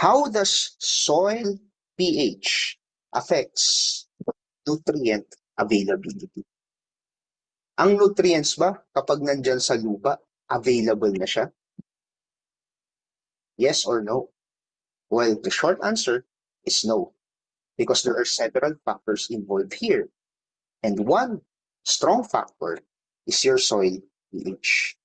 How does soil pH affects nutrient availability? Ang nutrients ba, kapag nandyan sa lupa, available na siya? Yes or no? Well, the short answer is no, because there are several factors involved here. And one strong factor is your soil pH.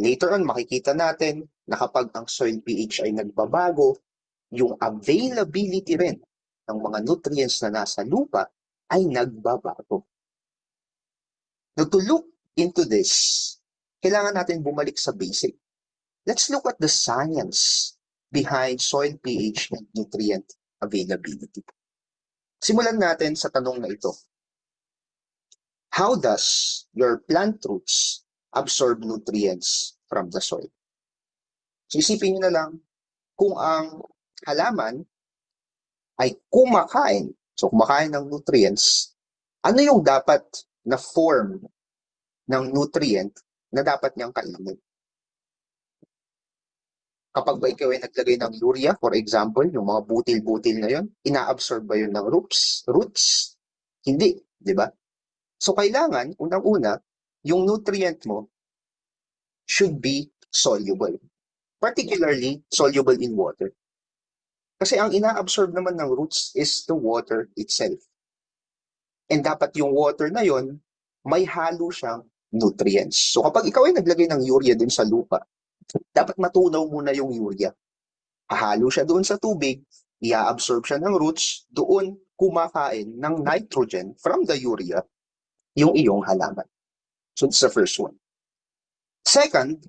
Later on, makikita natin na kapag ang soil pH ay nagbabago, yung availability rin ng mga nutrients na nasa lupa ay nagbabago. Now, to look into this, kailangan natin bumalik sa basic. Let's look at the science behind soil pH and nutrient availability. Simulan natin sa tanong na ito. How does your plant roots absorb nutrients from the soil? So isipin nyo na lang, kung ang halaman ay kumakain, so kumakain ng nutrients, ano yung dapat na form ng nutrient na dapat niyang kainin? Kapag ba ikaw ay naglagay ng urea, for example, yung mga butil-butil na yun, ina-absorb ba yun ng roots? Hindi, di ba? So kailangan, unang-una, yung nutrient mo should be soluble. Particularly, soluble in water. Kasi ang ina-absorb naman ng roots is the water itself. And dapat yung water na yon may halo siyang nutrients. So kapag ikaw ay naglagay ng urea din sa lupa, dapat matunaw muna yung urea. Hahalo siya doon sa tubig, i-absorb siya ng roots, doon kumakain ng nitrogen from the urea yung iyong halaman. So that's the first one. Second,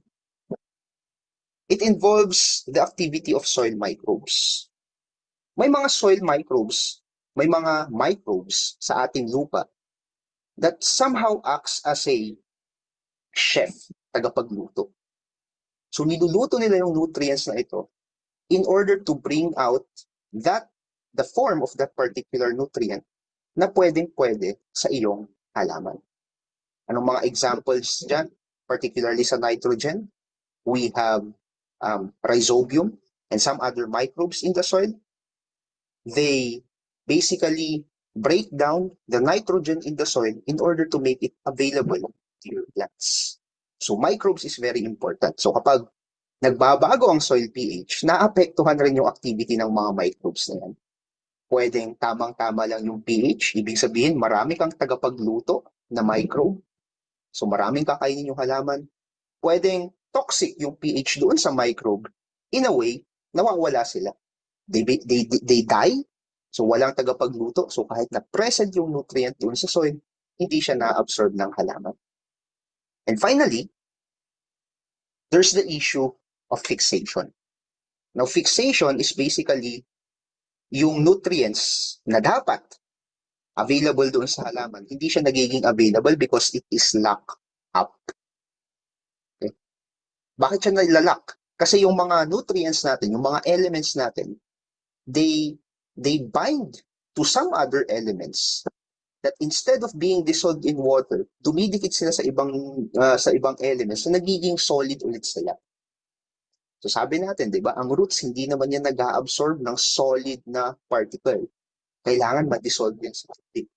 it involves the activity of soil microbes. May mga soil microbes, may mga microbes sa ating lupa that somehow acts as a chef, tagapagluto. So niluluto nila yung nutrients na ito in order to bring out the form of that particular nutrient na pwedeng-pwede sa iyong halaman. Anong mga examples dyan? Particularly sa nitrogen, we have rhizobium and some other microbes in the soil. They basically break down the nitrogen in the soil in order to make it available to your plants. So microbes is very important. So kapag nagbabago ang soil pH, naapektuhan rin yung activity ng mga microbes na yan. Pwedeng tamang-tama lang yung pH, ibig sabihin marami kang tagapagluto na microbe. So maraming kakainin yung halaman. Pwedeng toxic yung pH doon sa microbe. In a way, nawawala sila. They die. So walang tagapagluto. So kahit na present yung nutrient doon sa soil, hindi siya na-absorb ng halaman. And finally, there's the issue of fixation. Now, fixation is basically yung nutrients na dapat available doon sa halaman, hindi siya nagiging available because it is locked up. Okay? Bakit siya nilalock? Kasi yung mga nutrients natin, yung mga elements natin, they bind to some other elements that instead of being dissolved in water, dumidikit sila sa ibang elements na nagiging solid ulit sila. So sabi natin, 'di ba, ang roots hindi naman yan nag-a-absorb ng solid na particle. Kailangan ma-dissolve yan sa tubig.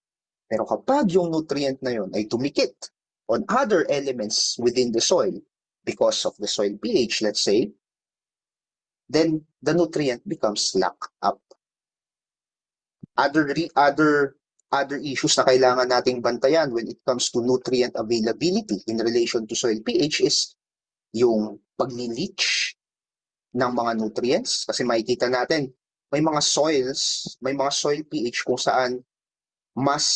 Pero kapag yung nutrient na yon ay tumikit on other elements within the soil because of the soil pH, let's say, then the nutrient becomes locked up. Other issues na kailangan nating bantayan when it comes to nutrient availability in relation to soil pH is yung pagli-leach ng mga nutrients. Kasi makikita natin, may mga soil pH kung saan mas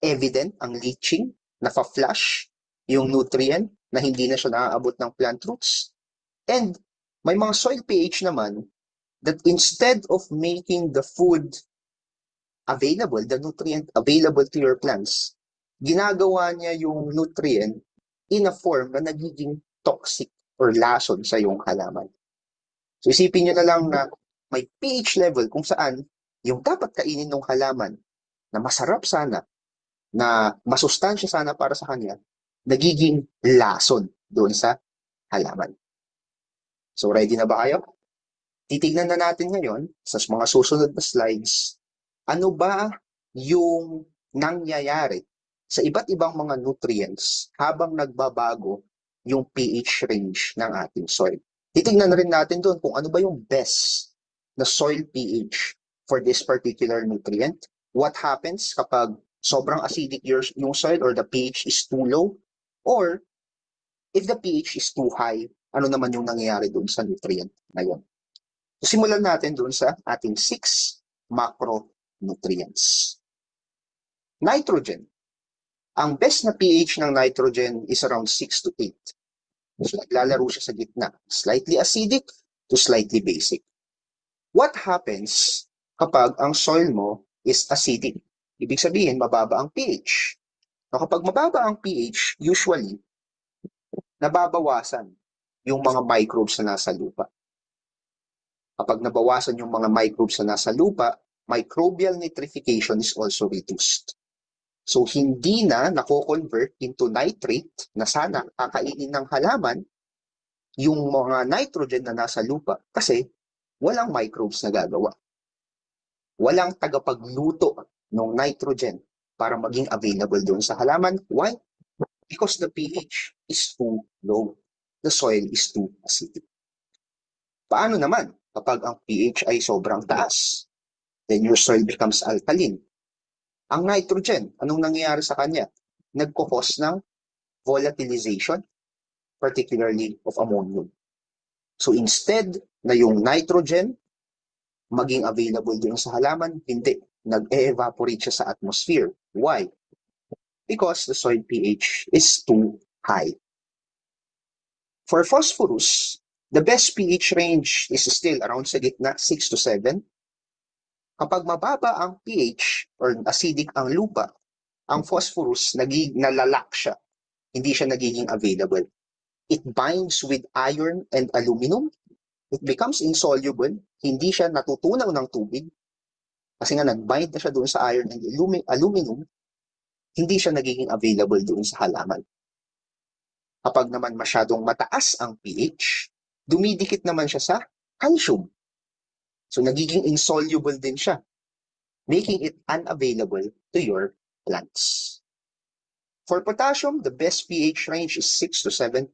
evident ang leaching, nafa-flush yung nutrient na hindi na siya naaabot ng plant roots. And may mga soil pH naman that instead of making the food available, the nutrient available to your plants, ginagawa niya yung nutrient in a form na nagiging toxic or lason sa iyong halaman. So isipin nyo na lang na may pH level kung saan yung dapat kainin ng halaman na masarap sana, na masustansya sana para sa kanya, nagiging lason doon sa halaman. So ready na ba kayo? Titignan na natin ngayon sa mga susunod na slides, ano ba yung nangyayari sa iba't ibang mga nutrients habang nagbabago yung pH range ng ating soil. Titignan na rin natin doon kung ano ba yung best na soil pH for this particular nutrient. What happens kapag sobrang acidic yung soil or the pH is too low, or if the pH is too high, ano naman yung nangyayari doon sa nutrient na yun. So, simulan natin doon sa ating 6 macronutrients. Nitrogen. Ang best na pH ng nitrogen is around 6 to 8. So, naglalaro siya sa gitna. Slightly acidic to slightly basic. What happens kapag ang soil mo is acidic? Ibig sabihin, mababa ang pH. So, kapag mababa ang pH, usually, nababawasan yung mga microbes na nasa lupa. Kapag nabawasan yung mga microbes na nasa lupa, microbial nitrification is also reduced. So, hindi na nako-convert into nitrate na sana kakainin ng halaman yung mga nitrogen na nasa lupa kasi walang microbes na gagawa. Walang tagapagluto ng nitrogen para maging available doon sa halaman. Why? Because the pH is too low. The soil is too acidic. Paano naman kapag ang pH ay sobrang taas? Then your soil becomes alkaline. Ang nitrogen, anong nangyayari sa kanya? Nagkukos ng volatilization, particularly of ammonium. So instead na yung nitrogen maging available doon sa halaman, hindi. Nag-evaporate siya sa atmosphere. Why? Because the soil pH is too high. For phosphorus, the best pH range is still around sa gitna, 6 to 7. Kapag mababa ang pH or acidic ang lupa, ang phosphorus nalalak siya. Hindi siya nagiging available. It binds with iron and aluminum. It becomes insoluble. Hindi siya natutunaw ng tubig. Kasi nga nag-bind na siya doon sa iron and aluminum, hindi siya nagiging available doon sa halaman. Kapag naman masyadong mataas ang pH, dumidikit naman siya sa calcium. So nagiging insoluble din siya, making it unavailable to your plants. For potassium, the best pH range is 6 to 7.5.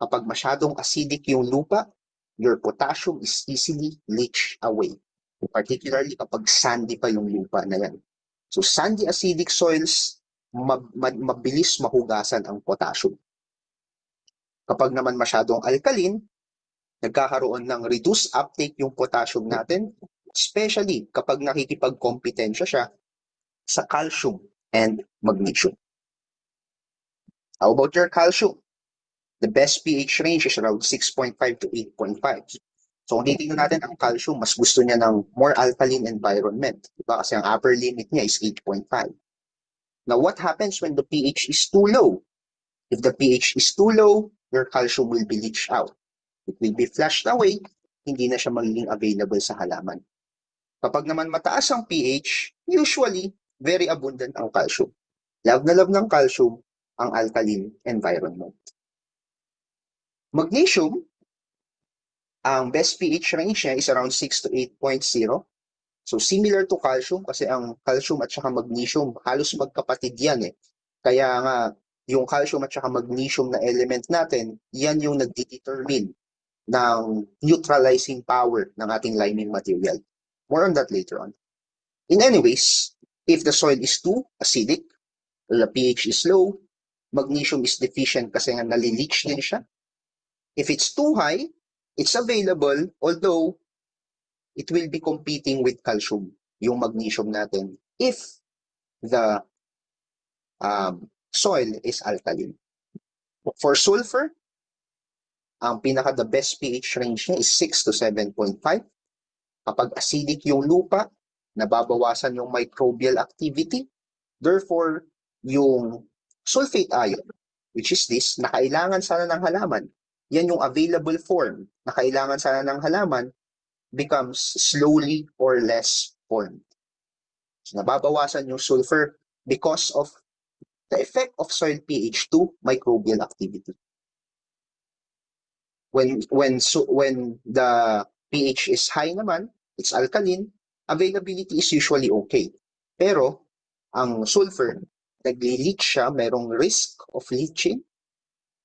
Kapag masyadong acidic yung lupa, your potassium is easily leached away. Particularly kapag sandy pa yung lupa na yan. So sandy acidic soils, mabilis mahugasan ang potassium. Kapag naman masyadong alkaline, nagkakaroon ng reduced uptake yung potassium natin, especially kapag nakikipagkompetensya siya sa calcium and magnesium. How about your calcium? The best pH range is around 6.5 to 8.5. So kung titignan natin ang calcium, mas gusto niya ng more alkaline environment. Diba? Kasi ang upper limit niya is 8.5. Now what happens when the pH is too low? If the pH is too low, your calcium will be leached out. It will be flushed away, hindi na siya magiging available sa halaman. Kapag naman mataas ang pH, usually, very abundant ang calcium. Love na love ng calcium ang alkaline environment. Magnesium, ang best pH range niya is around 6 to 8.0. So similar to calcium kasi ang calcium at saka magnesium halos magkapatid yan eh. Kaya nga yung calcium at saka magnesium na element natin, yan yung nagdetermine ng neutralizing power ng ating liming material. More on that later on. In any ways, if the soil is too acidic, the pH is low, magnesium is deficient kasi nga nalileach din siya. If it's too high, it's available, although it will be competing with calcium, yung magnesium natin, if the soil is alkaline. For sulfur, ang the best pH range niya is 6 to 7.5. Kapag acidic yung lupa, nababawasan yung microbial activity. Therefore, yung sulfate ion, which is this, na kailangan sana ng halaman, yan yung available form na kailangan sana ng halaman, becomes slowly or less formed. So, nababawasan yung sulfur because of the effect of soil pH to microbial activity. When the pH is high naman, it's alkaline, availability is usually okay. Pero, ang sulfur, nagli-leach siya, merong risk of leaching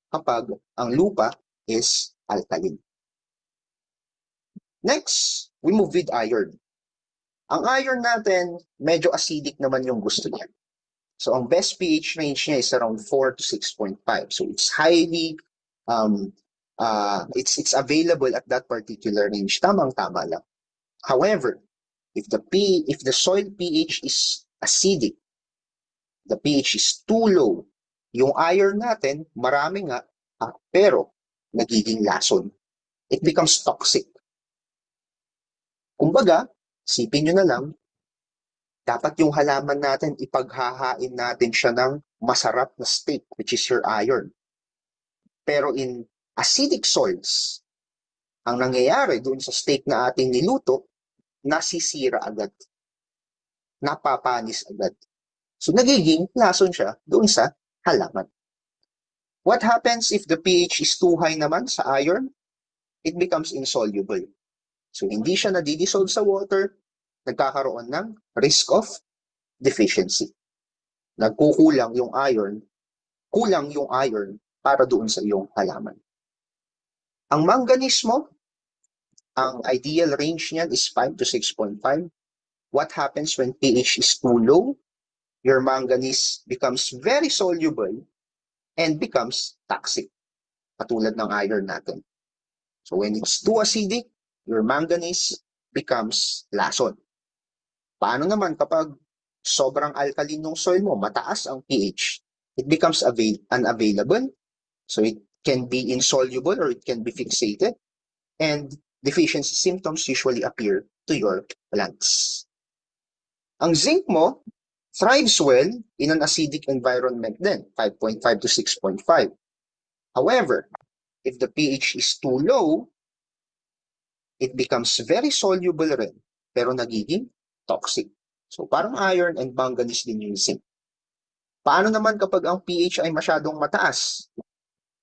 kapag ang lupa is alkaline. Next, we move with iron. Ang iron natin, medyo acidic naman yung gusto niya. So, ang best pH range niya is around 4 to 6.5. So, it's highly, it's available at that particular range. Tamang-tama lang. However, if the soil pH is acidic, the pH is too low, yung iron natin, marami nga, pero nagiging lason. It becomes toxic. Kumbaga, sipin nyo na lang, dapat yung halaman natin, ipaghahain natin siya ng masarap na steak, which is your iron. Pero in acidic soils, ang nangyayari doon sa steak na ating niluto, nasisira agad. Napapanis agad. So, nagiging lason siya doon sa halaman. What happens if the pH is too high naman sa iron? It becomes insoluble. So, hindi siya nadidissolve sa water, nagkakaroon ng risk of deficiency. Nagkukulang yung iron, kulang yung iron para doon sa iyong halaman. Ang manganese mo, ang ideal range niyan is 5 to 6.5. What happens when pH is too low? Your manganese becomes very soluble and becomes toxic, katulad ng iron natin. So when it's too acidic, your manganese becomes lason. Paano naman kapag sobrang alkaline ng soil mo, mataas ang pH, it becomes unavailable. So it can be insoluble or it can be fixated. And deficiency symptoms usually appear to your plants. Ang zinc mo thrives well in an acidic environment din, 5.5 to 6.5. However, if the pH is too low, it becomes very soluble rin, pero nagiging toxic. So parang iron and manganese din yung zinc. Paano naman kapag ang pH ay masyadong mataas?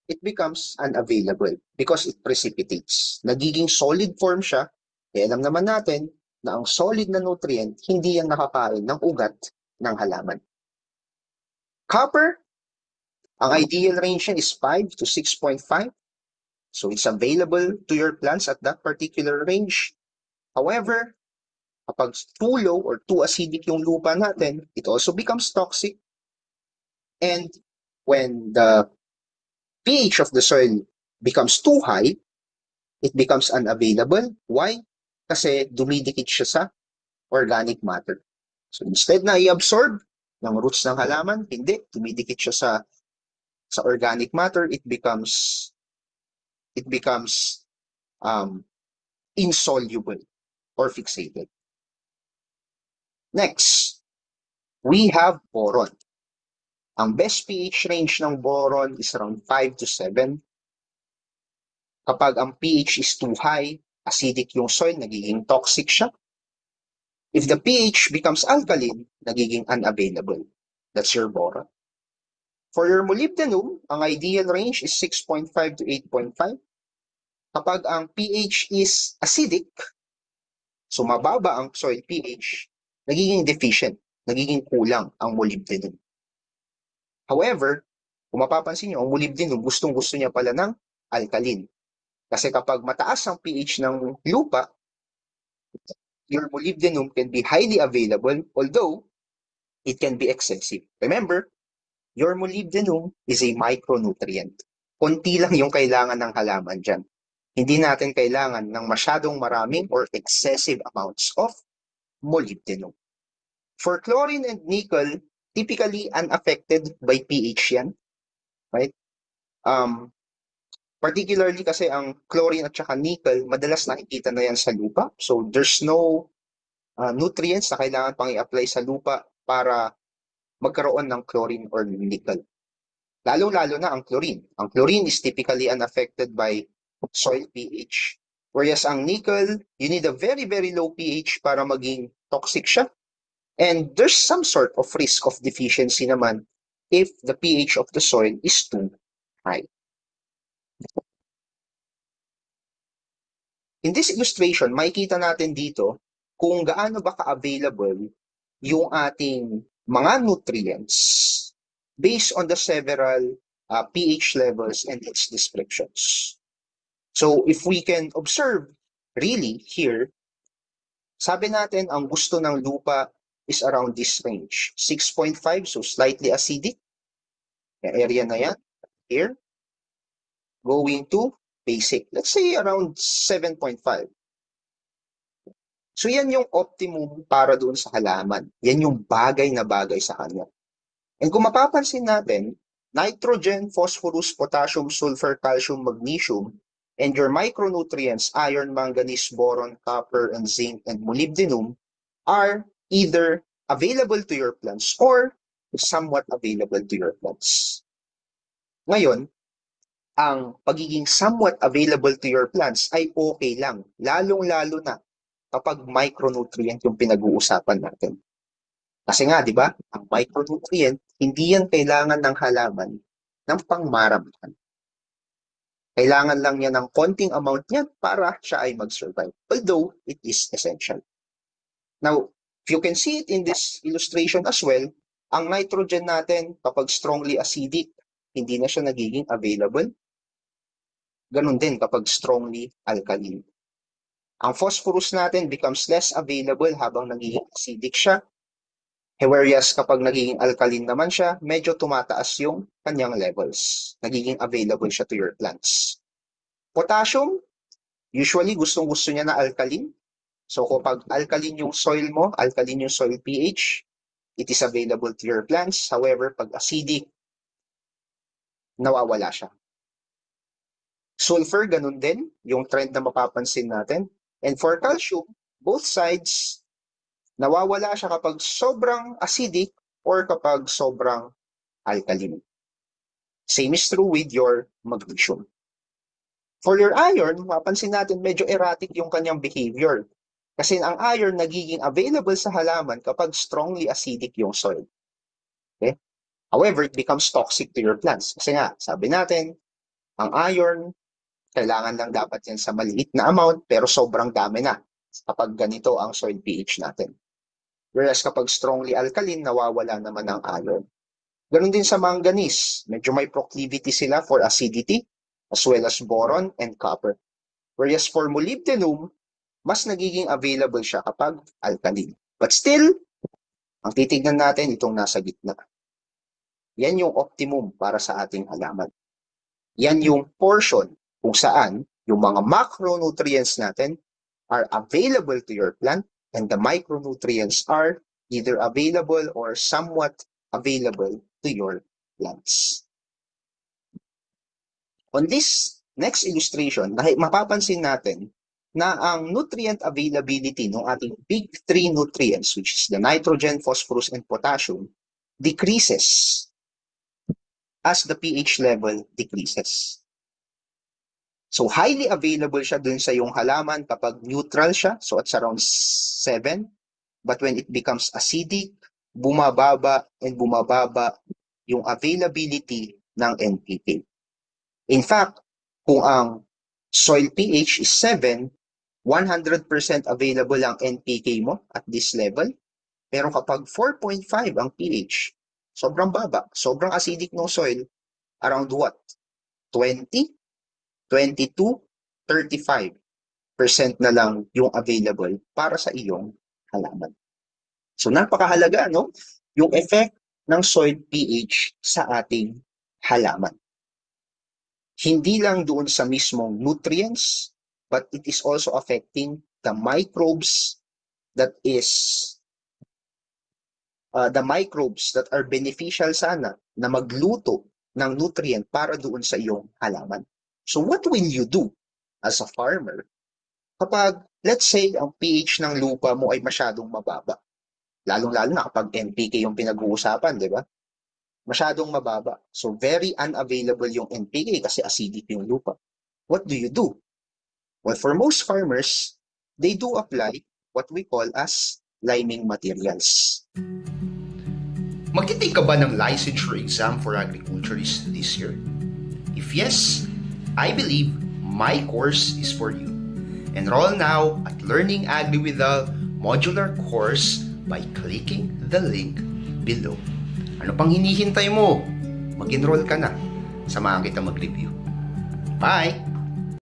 It becomes unavailable because it precipitates. Nagiging solid form siya, kaya alam naman natin na ang solid na nutrient, hindi yan nakakain ng ugat ng halaman. Copper, ang ideal range is 5 to 6.5. So it's available to your plants at that particular range. However, kapag too low or too acidic yung lupa natin, it also becomes toxic. And when the pH of the soil becomes too high, it becomes unavailable. Why? Kasi dumidikit siya sa organic matter. So instead na i-absorb ng roots ng halaman, hindi, dumidikit siya sa organic matter, it becomes insoluble or fixated. Next, we have boron. Ang best pH range ng boron is around 5 to 7. Kapag ang pH is too high, acidic yung soil, nagiging toxic siya. If the pH becomes alkaline, nagiging unavailable. That's your boron. For your molybdenum, ang ideal range is 6.5 to 8.5. Kapag ang pH is acidic, so mababa ang soil pH, nagiging deficient, nagiging kulang ang molybdenum. However, kung mapapansin nyo, ang molybdenum, gustong-gusto niya pala ng alkaline. Kasi kapag mataas ang pH ng lupa, your molybdenum can be highly available, although it can be excessive. Remember, your molybdenum is a micronutrient. Konti lang yung kailangan ng halaman dyan. Hindi natin kailangan ng masyadong maraming or excessive amounts of molybdenum. For chlorine and nickel, typically unaffected by pH yan. Right? Particularly kasi ang chlorine at saka nickel, madalas nakikita na yan sa lupa. So there's no nutrients na kailangan pang i-apply sa lupa para magkaroon ng chlorine or nickel. Lalo-lalo na ang chlorine. Ang chlorine is typically unaffected by soil pH. Whereas ang nickel, you need a very, very low pH para maging toxic siya. And there's some sort of risk of deficiency naman if the pH of the soil is too high. In this illustration, makikita natin dito kung gaano ba ka-available yung ating mga nutrients based on the several pH levels and its descriptions. So if we can observe really here, sabi natin ang gusto ng lupa is around this range, 6.5, so slightly acidic. Yung area na yan, here, going to basic. Let's say around 7.5. So yan yung optimum para doon sa halaman. Yan yung bagay na bagay sa kanya. And kung mapapansin natin, nitrogen, phosphorus, potassium, sulfur, calcium, magnesium, and your micronutrients, iron, manganese, boron, copper, and zinc, and molybdenum, are either available to your plants or somewhat available to your plants. Ngayon, ang pagiging somewhat available to your plants ay okay lang, lalong-lalo na kapag micronutrient yung pinag-uusapan natin. Kasi nga, di ba, ang micronutrient, hindi yan kailangan ng halaman ng pangmaramahan. Kailangan lang niya ng konting amount niyan para siya ay mag-survive. Although, it is essential. Now, if you can see it in this illustration as well, ang nitrogen natin, kapag strongly acidic, hindi na siya nagiging available. Ganun din kapag strongly alkaline. Ang phosphorus natin becomes less available habang nagiging acidic siya. Whereas kapag nagiging alkaline naman siya, medyo tumataas yung kanyang levels. Nagiging available siya to your plants. Potassium, usually gustong-gusto niya na alkaline. So kapag alkaline yung soil mo, alkaline yung soil pH, it is available to your plants. However, pag acidic, nawawala siya. Sulfur, ganun din, yung trend na mapapansin natin. And for calcium, both sides, nawawala siya kapag sobrang acidic or kapag sobrang alkaline. Same is true with your magnesium. For your iron, mapapansin natin medyo erratic yung kanyang behavior. Kasi ang iron nagiging available sa halaman kapag strongly acidic yung soil. Okay? However, it becomes toxic to your plants. Kasi nga, sabi natin, ang iron, kailangan lang dapat yan sa maliit na amount, pero sobrang dami na kapag ganito ang soil pH natin. Whereas kapag strongly alkaline, nawawala naman ang iron. Ganun din sa manganese. Medyo may proclivity sila for acidity, as well as boron and copper. Whereas for molybdenum, mas nagiging available siya kapag alkaline. But still, ang titignan natin itong nasa gitna. Yan yung optimum para sa ating halaman. Yan yung portion kung saan yung mga macronutrients natin are available to your plant and the micronutrients are either available or somewhat available to your plants. On this next illustration, mapapansin natin na ang nutrient availability ng ating big three nutrients, which is the nitrogen, phosphorus, and potassium, decreases as the pH level decreases. So highly available siya dun sa yung halaman kapag neutral siya, so it's around 7. But when it becomes acidic, bumababa and bumababa yung availability ng NPK. In fact, kung ang soil pH is 7, 100% available ang NPK mo at this level. Pero kapag 4.5 ang pH, sobrang baba, sobrang acidic ng soil, around what? 20, 22, 35% na lang yung available para sa iyong halaman. So napakahalaga, no? Yung effect ng soil pH sa ating halaman. Hindi lang doon sa mismong nutrients, but it is also affecting the microbes that are beneficial sana na magluto ng nutrient para doon sa iyong halaman. So what will you do as a farmer kapag, let's say, ang pH ng lupa mo ay masyadong mababa? Lalong-lalo na kapag NPK yung pinag-uusapan, di ba? Masyadong mababa. So very unavailable yung NPK kasi acidic yung lupa. What do you do? Well, for most farmers, they do apply what we call as liming materials. Magtitake ka ba ng licensure exam for agriculturist this year? If yes, I believe my course is for you. Enroll now at Learning Agri with the modular course by clicking the link below. Ano pang hinihintay mo? Mag-enroll ka na. Samahan kita mag-review. Bye!